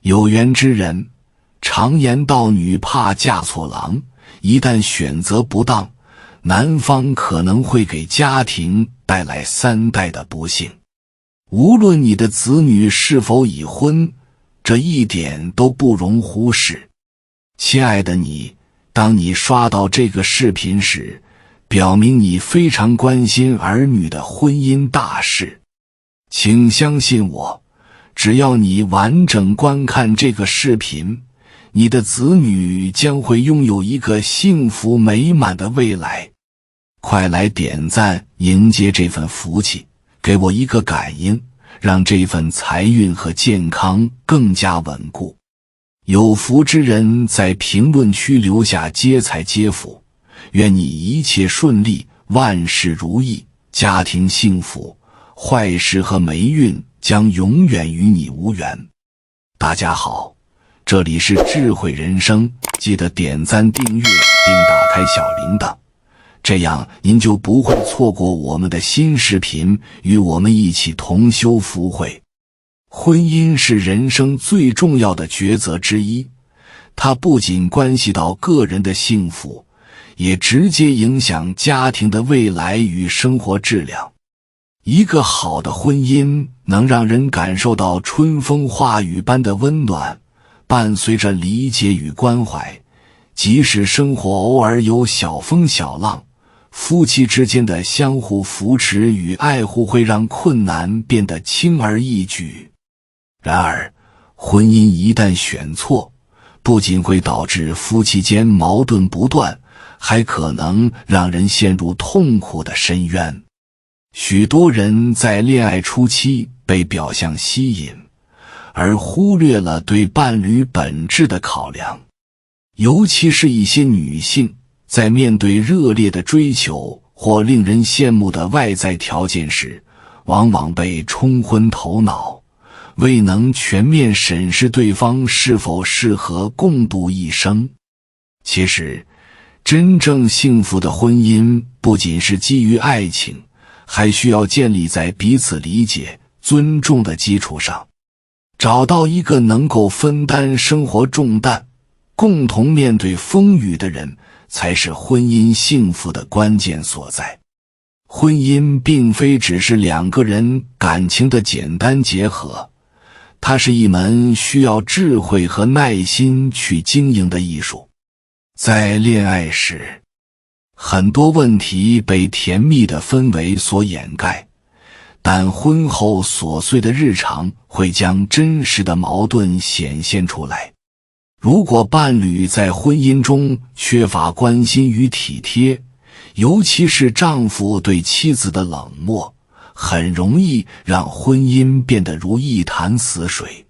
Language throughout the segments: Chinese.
有缘之人，常言道女怕嫁错郎，一旦选择不当，男方可能会给家庭带来3代的不幸。无论你的子女是否已婚，这一点都不容忽视。亲爱的你，当你刷到这个视频时，表明你非常关心儿女的婚姻大事。请相信我，只要你完整观看这个视频，你的子女将会拥有一个幸福美满的未来。快来点赞迎接这份福气，给我一个感应，让这份财运和健康更加稳固。有福之人在评论区留下接财接福，愿你一切顺利，万事如意，家庭幸福，坏事和霉运将永远与你无缘。大家好，这里是智慧人生，记得点赞订阅并打开小铃铛，这样您就不会错过我们的新视频，与我们一起同修福慧。婚姻是人生最重要的抉择之一，它不仅关系到个人的幸福，也直接影响家庭的未来与生活质量。一个好的婚姻能让人感受到春风化雨般的温暖，伴随着理解与关怀，即使生活偶尔有小风小浪，夫妻之间的相互扶持与爱护会让困难变得轻而易举。然而，婚姻一旦选错，不仅会导致夫妻间矛盾不断，还可能让人陷入痛苦的深渊。许多人在恋爱初期被表象吸引，而忽略了对伴侣本质的考量。尤其是一些女性，在面对热烈的追求或令人羡慕的外在条件时，往往被冲昏头脑，未能全面审视对方是否适合共度一生。其实，真正幸福的婚姻不仅是基于爱情，还需要建立在彼此理解、尊重的基础上。找到一个能够分担生活重担，共同面对风雨的人，才是婚姻幸福的关键所在。婚姻并非只是两个人感情的简单结合，它是一门需要智慧和耐心去经营的艺术。在恋爱时，很多问题被甜蜜的氛围所掩盖，但婚后琐碎的日常会将真实的矛盾显现出来。如果伴侣在婚姻中缺乏关心与体贴，尤其是丈夫对妻子的冷漠，很容易让婚姻变得如一潭死水。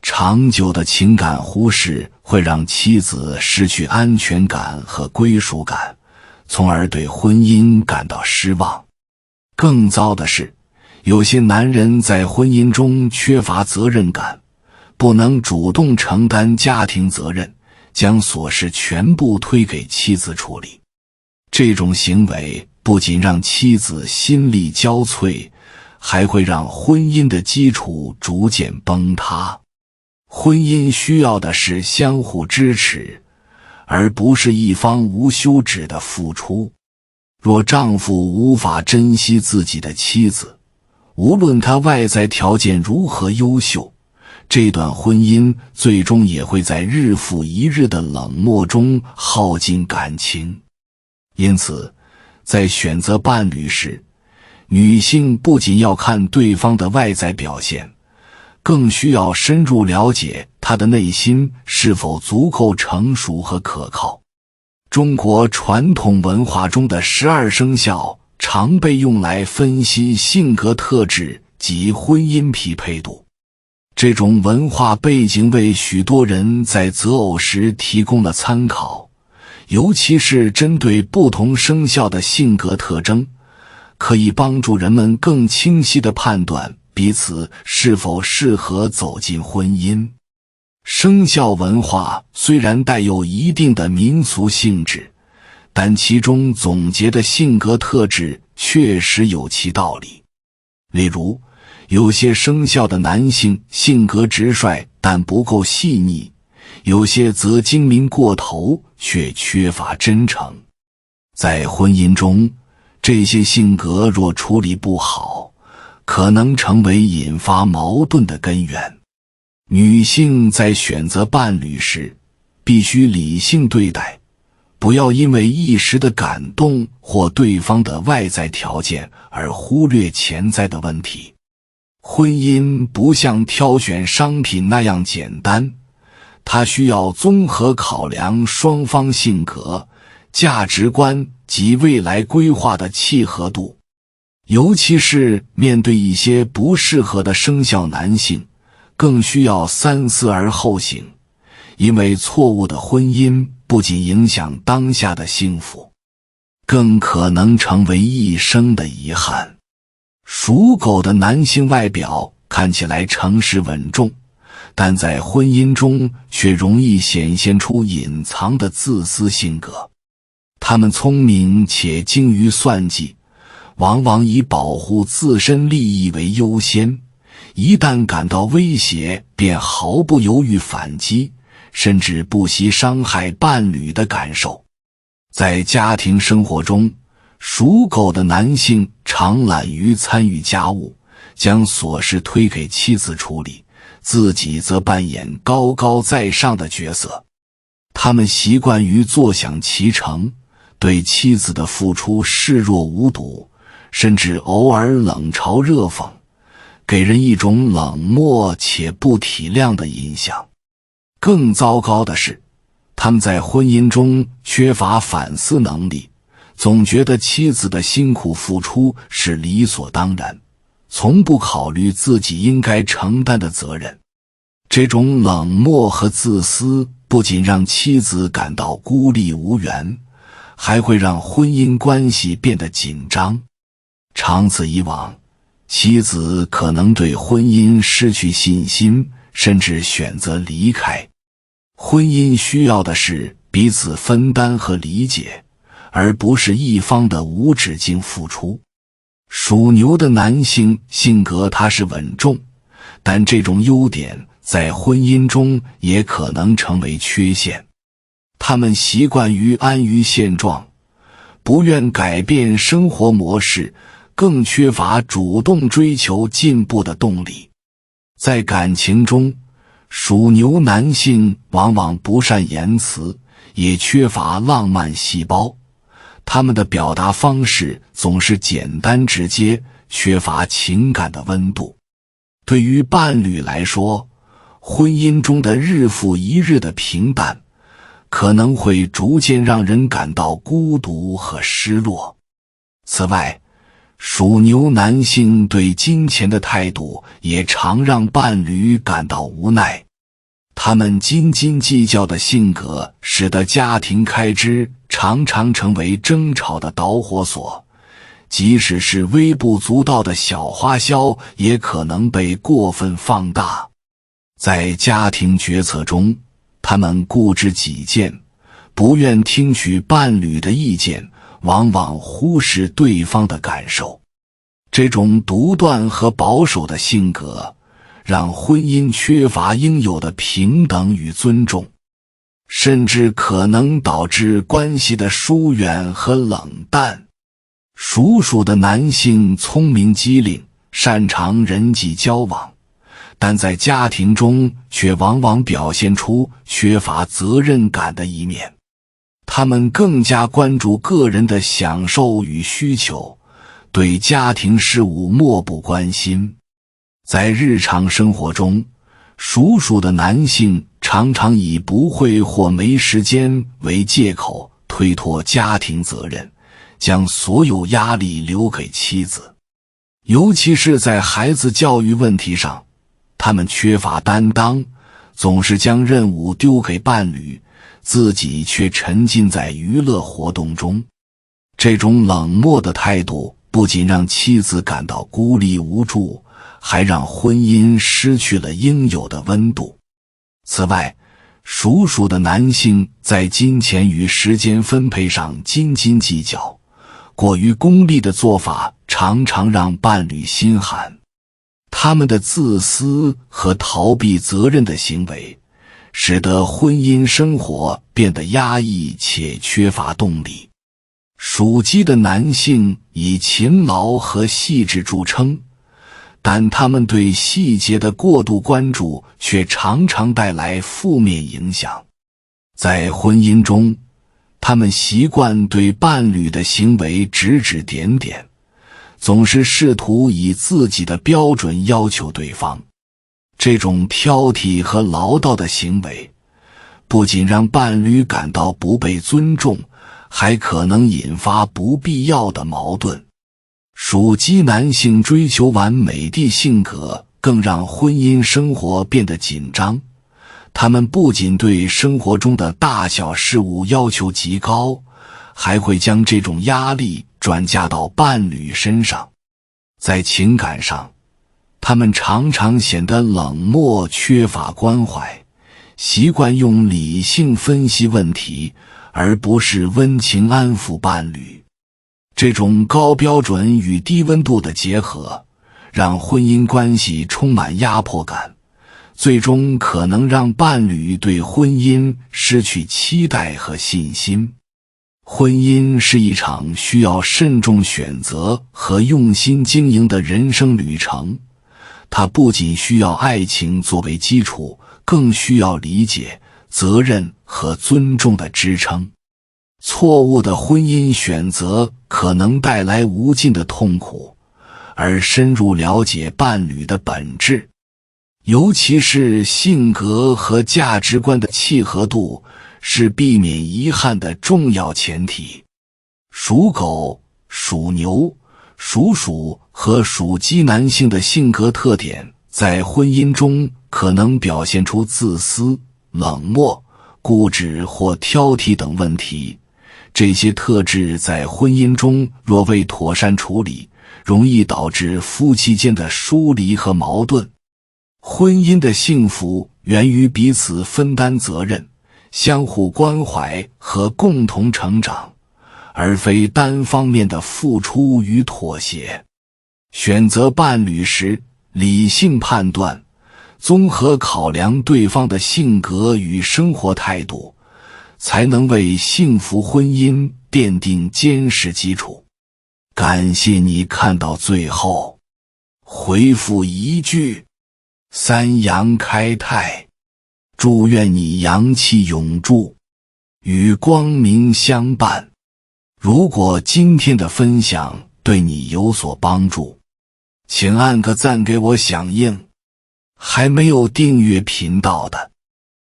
长久的情感忽视会让妻子失去安全感和归属感，从而对婚姻感到失望。更糟的是，有些男人在婚姻中缺乏责任感，不能主动承担家庭责任，将琐事全部推给妻子处理。这种行为不仅让妻子心力交瘁，还会让婚姻的基础逐渐崩塌。婚姻需要的是相互支持，而不是一方无休止的付出。若丈夫无法珍惜自己的妻子，无论她外在条件如何优秀，这段婚姻最终也会在日复一日的冷漠中耗尽感情。因此，在选择伴侣时，女性不仅要看对方的外在表现，更需要深入了解他的内心是否足够成熟和可靠。中国传统文化中的12生肖常被用来分析性格特质及婚姻匹配度。这种文化背景为许多人在择偶时提供了参考，尤其是针对不同生肖的性格特征，可以帮助人们更清晰地判断彼此是否适合走进婚姻。生肖文化虽然带有一定的民俗性质，但其中总结的性格特质确实有其道理。例如，有些生肖的男性性格直率，但不够细腻，有些则精明过头，却缺乏真诚。在婚姻中，这些性格若处理不好，可能成为引发矛盾的根源。女性在选择伴侣时，必须理性对待，不要因为一时的感动或对方的外在条件而忽略潜在的问题。婚姻不像挑选商品那样简单，它需要综合考量双方性格、价值观及未来规划的契合度。尤其是面对一些不适合的生肖男性，更需要三思而后行，因为错误的婚姻不仅影响当下的幸福，更可能成为一生的遗憾。属狗的男性外表看起来诚实稳重，但在婚姻中却容易显现出隐藏的自私性格。他们聪明且精于算计，往往以保护自身利益为优先，一旦感到威胁便毫不犹豫反击，甚至不惜伤害伴侣的感受。在家庭生活中，属狗的男性常懒于参与家务，将琐事推给妻子处理，自己则扮演高高在上的角色。他们习惯于坐享其成，对妻子的付出视若无睹，甚至偶尔冷嘲热讽，给人一种冷漠且不体谅的印象。更糟糕的是，他们在婚姻中缺乏反思能力，总觉得妻子的辛苦付出是理所当然，从不考虑自己应该承担的责任。这种冷漠和自私不仅让妻子感到孤立无援，还会让婚姻关系变得紧张。长此以往，妻子可能对婚姻失去信心，甚至选择离开。婚姻需要的是彼此分担和理解，而不是一方的无止境付出。属牛的男性性格踏实稳重，但这种优点在婚姻中也可能成为缺陷。他们习惯于安于现状，不愿改变生活模式，更缺乏主动追求进步的动力。在感情中，属牛男性往往不善言辞，也缺乏浪漫细胞，他们的表达方式总是简单直接，缺乏情感的温度。对于伴侣来说，婚姻中的日复一日的平淡，可能会逐渐让人感到孤独和失落。此外，属牛男性对金钱的态度也常让伴侣感到无奈。他们斤斤计较的性格使得家庭开支常常成为争吵的导火索，即使是微不足道的小花销也可能被过分放大。在家庭决策中，他们固执己见，不愿听取伴侣的意见，往往忽视对方的感受。这种独断和保守的性格，让婚姻缺乏应有的平等与尊重，甚至可能导致关系的疏远和冷淡。属鼠的男性聪明机灵，擅长人际交往，但在家庭中却往往表现出缺乏责任感的一面。他们更加关注个人的享受与需求，对家庭事务漠不关心。在日常生活中，属鼠的男性常常以不会或没时间为借口推脱家庭责任，将所有压力留给妻子。尤其是在孩子教育问题上，他们缺乏担当，总是将任务丢给伴侣，自己却沉浸在娱乐活动中。这种冷漠的态度不仅让妻子感到孤立无助，还让婚姻失去了应有的温度。此外，属鼠的男性在金钱与时间分配上斤斤计较，过于功利的做法常常让伴侣心寒。他们的自私和逃避责任的行为，使得婚姻生活变得压抑且缺乏动力。属鸡的男性以勤劳和细致著称，但他们对细节的过度关注却常常带来负面影响。在婚姻中，他们习惯对伴侣的行为指指点点，总是试图以自己的标准要求对方。这种挑剔和唠叨的行为，不仅让伴侣感到不被尊重，还可能引发不必要的矛盾。属鸡男性追求完美的性格，更让婚姻生活变得紧张。他们不仅对生活中的大小事物要求极高，还会将这种压力转嫁到伴侣身上。在情感上，他们常常显得冷漠，缺乏关怀，习惯用理性分析问题，而不是温情安抚伴侣。这种高标准与低温度的结合，让婚姻关系充满压迫感，最终可能让伴侣对婚姻失去期待和信心。婚姻是一场需要慎重选择和用心经营的人生旅程，它不仅需要爱情作为基础，更需要理解、责任和尊重的支撑。错误的婚姻选择可能带来无尽的痛苦，而深入了解伴侣的本质，尤其是性格和价值观的契合度，是避免遗憾的重要前提。属狗、属牛、属鼠和属鸡男性的性格特点在婚姻中可能表现出自私、冷漠、固执或挑剔等问题。这些特质在婚姻中若未妥善处理，容易导致夫妻间的疏离和矛盾。婚姻的幸福源于彼此分担责任，相互关怀和共同成长，而非单方面的付出与妥协。选择伴侣时，理性判断，综合考量对方的性格与生活态度，才能为幸福婚姻奠定坚实基础。感谢你看到最后，回复一句三阳开泰，祝愿你阳气永驻，与光明相伴。如果今天的分享对你有所帮助，请按个赞给我响应。还没有订阅频道的，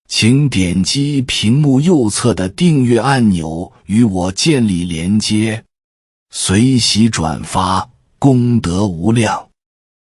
请点击屏幕右侧的订阅按钮与我建立连接，随喜转发，功德无量。